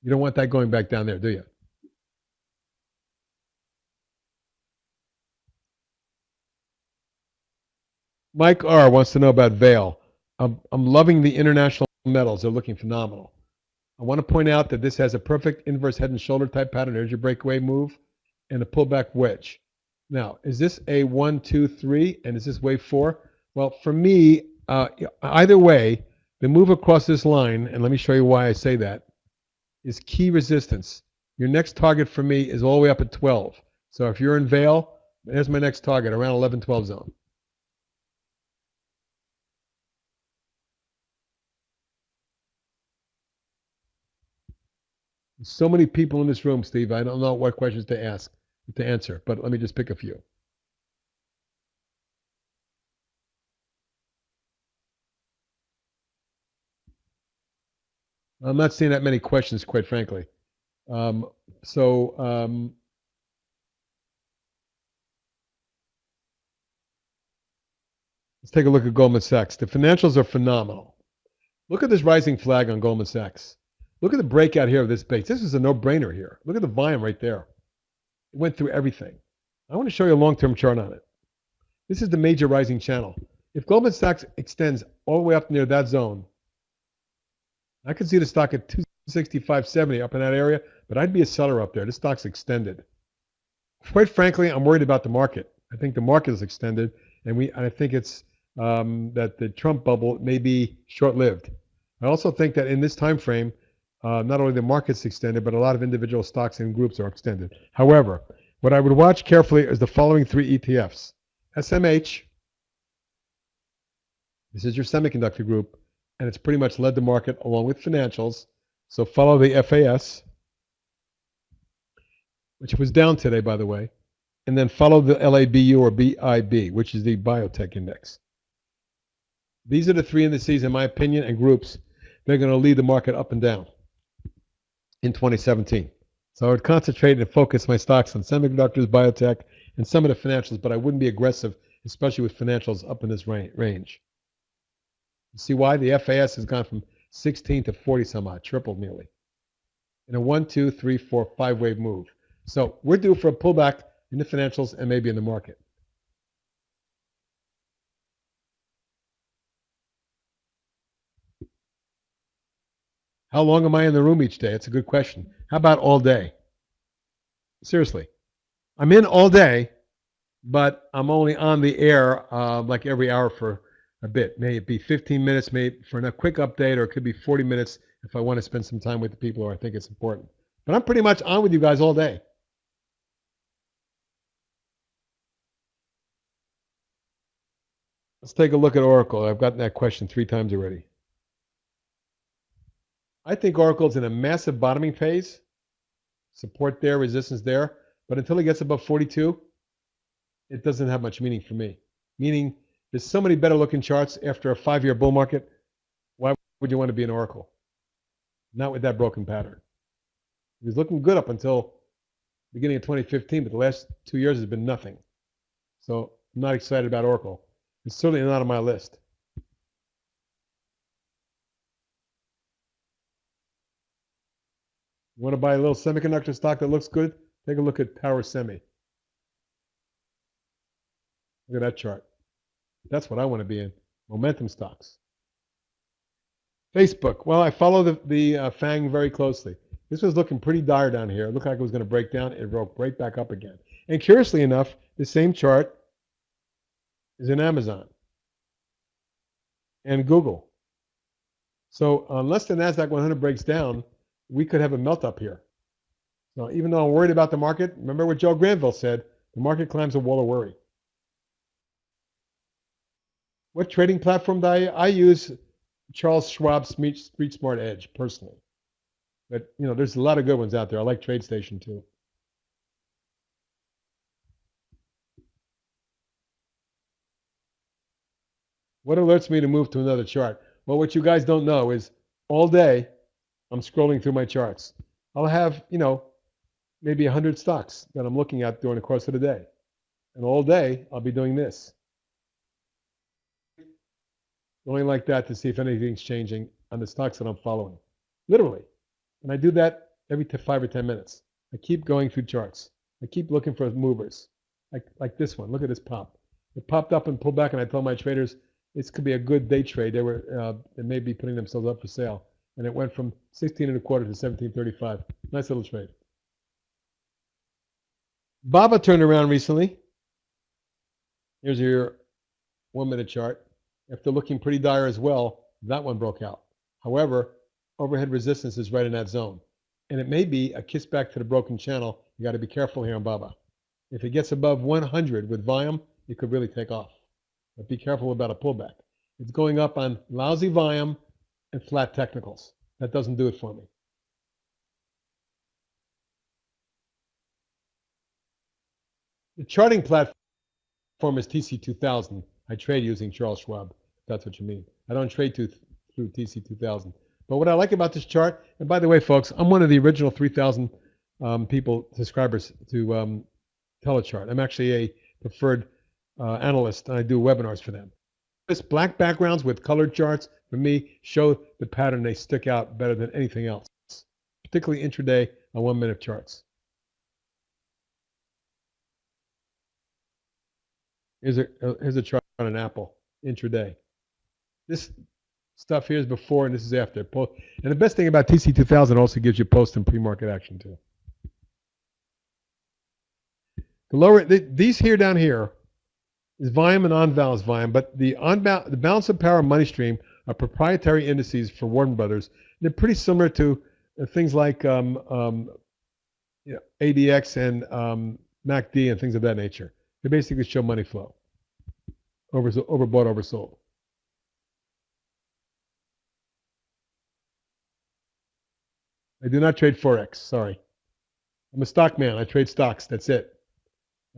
You don't want that going back down there, do you? Mike R. wants to know about Vail. I'm loving the international metals. They're looking phenomenal. I want to point out that this has a perfect inverse head and shoulder type pattern. There's your breakaway move and a pullback wedge. Now, is this a 1, 2, 3, and is this wave 4? Well, for me, either way, the move across this line, and let me show you why I say that, is key resistance. Your next target for me is all the way up at 12. So if you're in Vail, there's my next target, around 11, 12 zone. So many people in this room, Steve, I don't know what questions to answer, but let me just pick a few. I'm not seeing that many questions, quite frankly. Let's take a look at Goldman Sachs. The financials are phenomenal. Look at this rising flag on Goldman Sachs. Look at the breakout here of this base. This is a no-brainer here. Look at the volume right there. It went through everything. I want to show you a long-term chart on it. This is the major rising channel. If Goldman Sachs extends all the way up near that zone, I could see the stock at 265.70 up in that area, but I'd be a seller up there. This stock's extended. Quite frankly, I'm worried about the market. I think the market is extended, and I think it's that the Trump bubble may be short-lived. I also think that in this time frame, not only the market's extended, but a lot of individual stocks and groups are extended. However, what I would watch carefully is the following 3 ETFs. SMH, this is your semiconductor group, and it's pretty much led the market along with financials. So follow the FAS, which was down today, by the way, and then follow the LABU or BIB, which is the biotech index. These are the 3 indices, in my opinion, and groups. They're going to lead the market up and down in 2017. So I would concentrate and focus my stocks on semiconductors, biotech, and some of the financials, but I wouldn't be aggressive, especially with financials up in this range. You see why? The FAS has gone from 16 to 40 some odd, tripled nearly, in a 1, 2, 3, 4, 5 wave move. So we're due for a pullback in the financials and maybe in the market. How long am I in the room each day? It's a good question. How about all day? Seriously. I'm in all day, but I'm only on the air like every hour for a bit. May it be 15 minutes maybe for a quick update, or it could be 40 minutes if I want to spend some time with the people or I think it's important. But I'm pretty much on with you guys all day. Let's take a look at Oracle. I've gotten that question 3 times already. I think Oracle's in a massive bottoming phase. Support there, resistance there. But until it gets above 42, it doesn't have much meaning for me. Meaning There's so many better looking charts after a 5-year bull market. Why would you want to be in Oracle? Not with that broken pattern. It was looking good up until beginning of 2015, but the last 2 years has been nothing. So I'm not excited about Oracle. It's certainly not on my list. You want to buy a little semiconductor stock that looks good? Take a look at Power Semi. Look at that chart. That's what I want to be in. Momentum stocks. Facebook. Well, I follow the FANG very closely. This was looking pretty dire down here. It looked like it was going to break down. It broke right back up again. And curiously enough, the same chart is in Amazon and Google. So unless the NASDAQ 100 breaks down, we could have a melt up here. So even though I'm worried about the market, remember what Joe Granville said, the market climbs a wall of worry. What trading platform do I use? Charles Schwab Street Smart Edge, personally. But, you know, there's a lot of good ones out there. I like TradeStation, too. What alerts me to move to another chart? Well, what you guys don't know is all day I'm scrolling through my charts. I'll have, you know, maybe 100 stocks that I'm looking at during the course of the day. And all day I'll be doing this. Going like that to see if anything's changing on the stocks that I'm following. Literally. And I do that every 5 or 10 minutes. I keep going through charts. I keep looking for movers. Like this one. Look at this pop. It popped up and pulled back, and I told my traders this could be a good day trade. They may be putting themselves up for sale. And it went from 16 and a quarter to 17.35. Nice little trade. BABA turned around recently. Here's your 1-minute chart. After looking pretty dire as well, that one broke out. However, overhead resistance is right in that zone. And it may be a kiss back to the broken channel. You got to be careful here on BABA. If it gets above 100 with volume, it could really take off. But be careful about a pullback. It's going up on lousy volume and flat technicals. That doesn't do it for me. The charting platform is TC2000. I trade using Charles Schwab, if that's what you mean. I don't trade through TC2000. But what I like about this chart, and by the way, folks, I'm one of the original 3,000 subscribers to Telechart. I'm actually a preferred analyst, and I do webinars for them. This black backgrounds with colored charts, for me, show the pattern. They stick out better than anything else, particularly intraday on 1-minute charts. Here's a chart on an Apple intraday. This stuff here is before and this is after. And the best thing about TC2000 also gives you post and pre-market action too. The lower, these here down here is volume and on-balance volume, but the balance of power money stream are proprietary indices for Warden Brothers. They're pretty similar to things like ADX and MACD and things of that nature. They basically show money flow, overbought, oversold. I do not trade Forex, sorry. I'm a stock man, I trade stocks, that's it.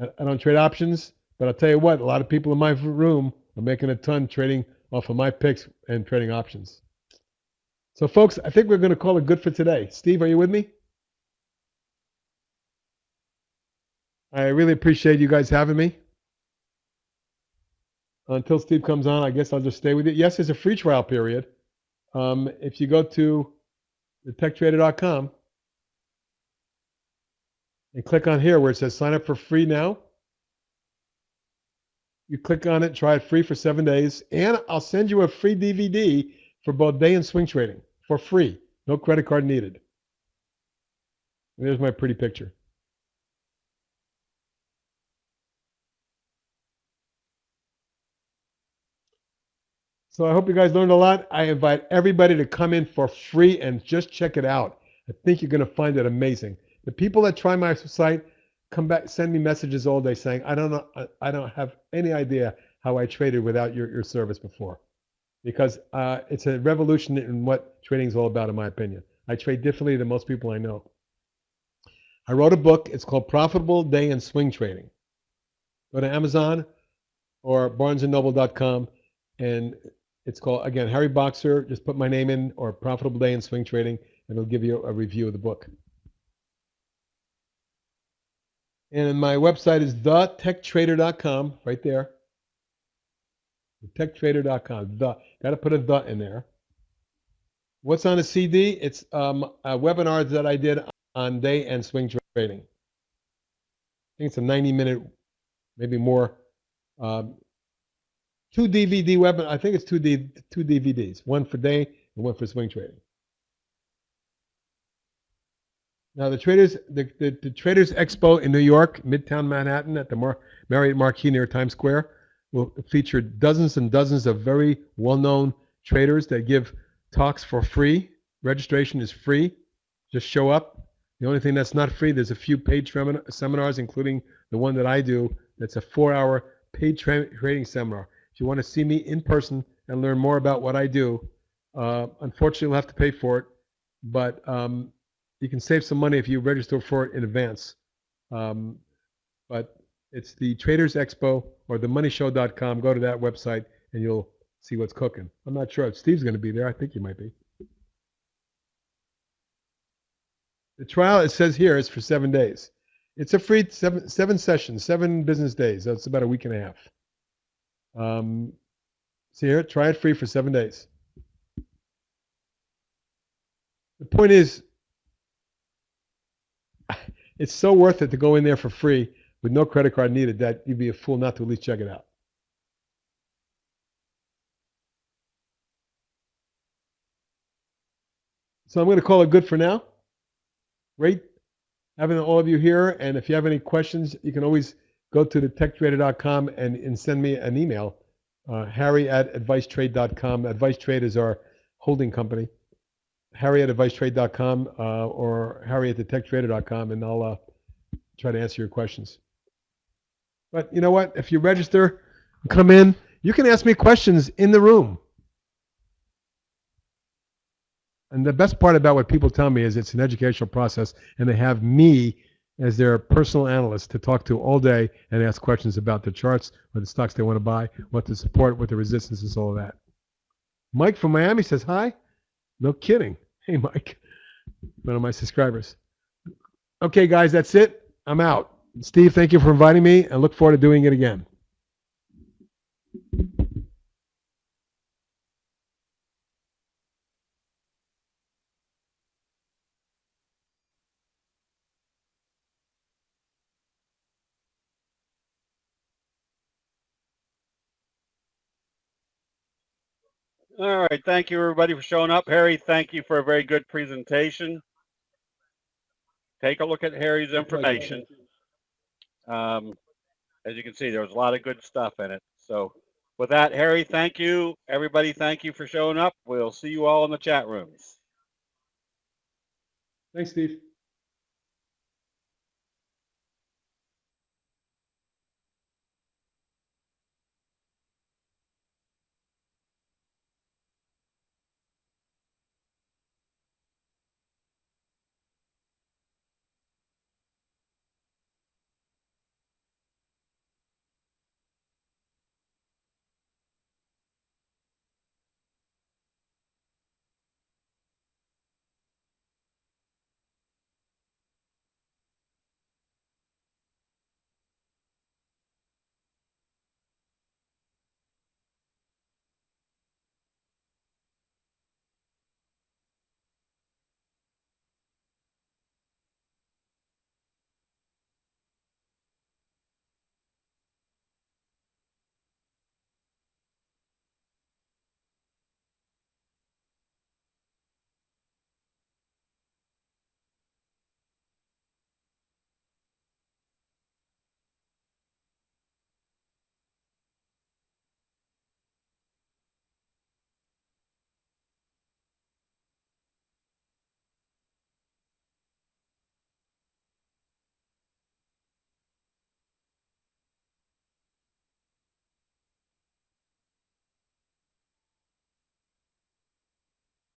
I don't trade options, but I'll tell you what, a lot of people in my room are making a ton trading off of my picks and trading options. So folks, I think we're going to call it good for today. Steve, are you with me? I really appreciate you guys having me. Until Steve comes on, I guess I'll just stay with you. Yes, there's a free trial period. If you go to thetechtrader.com and click on here where it says sign up for free now, you click on it, try it free for 7 days, and I'll send you a free DVD for both day and swing trading for free. No credit card needed. And there's my pretty picture. So I hope you guys learned a lot. I invite everybody to come in for free and just check it out. I think you're going to find it amazing. The people that try my site come back, send me messages all day saying, I don't have any idea how I traded without your service before. Because it's a revolution in what trading is all about, in my opinion. I trade differently than most people I know. I wrote a book. It's called Profitable Day and Swing Trading. Go to Amazon or barnesandnoble.com. And it's called, again, Harry Boxer. Just put my name in, or Profitable Day in Swing Trading, and it'll give you a review of the book. And my website is thetechtrader.com, right there. Thetechtrader.com. Got to put a "the" in there. What's on the CD? It's a webinar that I did on day and swing trading. I think it's a 90-minute, maybe more. 2 DVD webinar. I think it's two DVDs. One for day and one for swing trading. Now the Traders Expo in New York, Midtown Manhattan, at the Marriott Marquis near Times Square, will feature dozens and dozens of very well-known traders that give talks for free. Registration is free. Just show up. The only thing that's not free, there's a few paid seminars, including the one that I do. That's a 4-hour paid trading seminar. If you want to see me in person and learn more about what I do, unfortunately, you'll have to pay for it. But you can save some money if you register for it in advance. But it's the Traders Expo or themoneyshow.com. Go to that website and you'll see what's cooking. I'm not sure if Steve's going to be there. I think he might be. The trial, it says here, is for 7 days. It's a free seven sessions, 7 business days. So it's about a week and a half. See here, try it free for 7 days. The point is, it's so worth it to go in there for free with no credit card needed that you'd be a fool not to at least check it out. So I'm going to call it good for now. Great having all of you here. And if you have any questions, you can always go to thetechtrader.com and send me an email, harry@advicetrade.com. AdviceTrade is our holding company. harry@advicetrade.com or harry@thetechtrader.com, and I'll try to answer your questions. But you know what? If you register, come in, you can ask me questions in the room. And the best part about what people tell me is it's an educational process, and they have me as their personal analyst to talk to all day and ask questions about the charts or the stocks they want to buy, what to support, what the resistance is, all of that. Mike from Miami says hi. No kidding. Hey, Mike, one of my subscribers. Okay, guys, that's it. I'm out. Steve, thank you for inviting me, and look forward to doing it again. All right. Thank you, everybody, for showing up. Harry, thank you for a very good presentation. Take a look at Harry's information. As you can see, there was a lot of good stuff in it. So with that, Harry, thank you. Everybody, thank you for showing up. We'll see you all in the chat rooms. Thanks, Steve.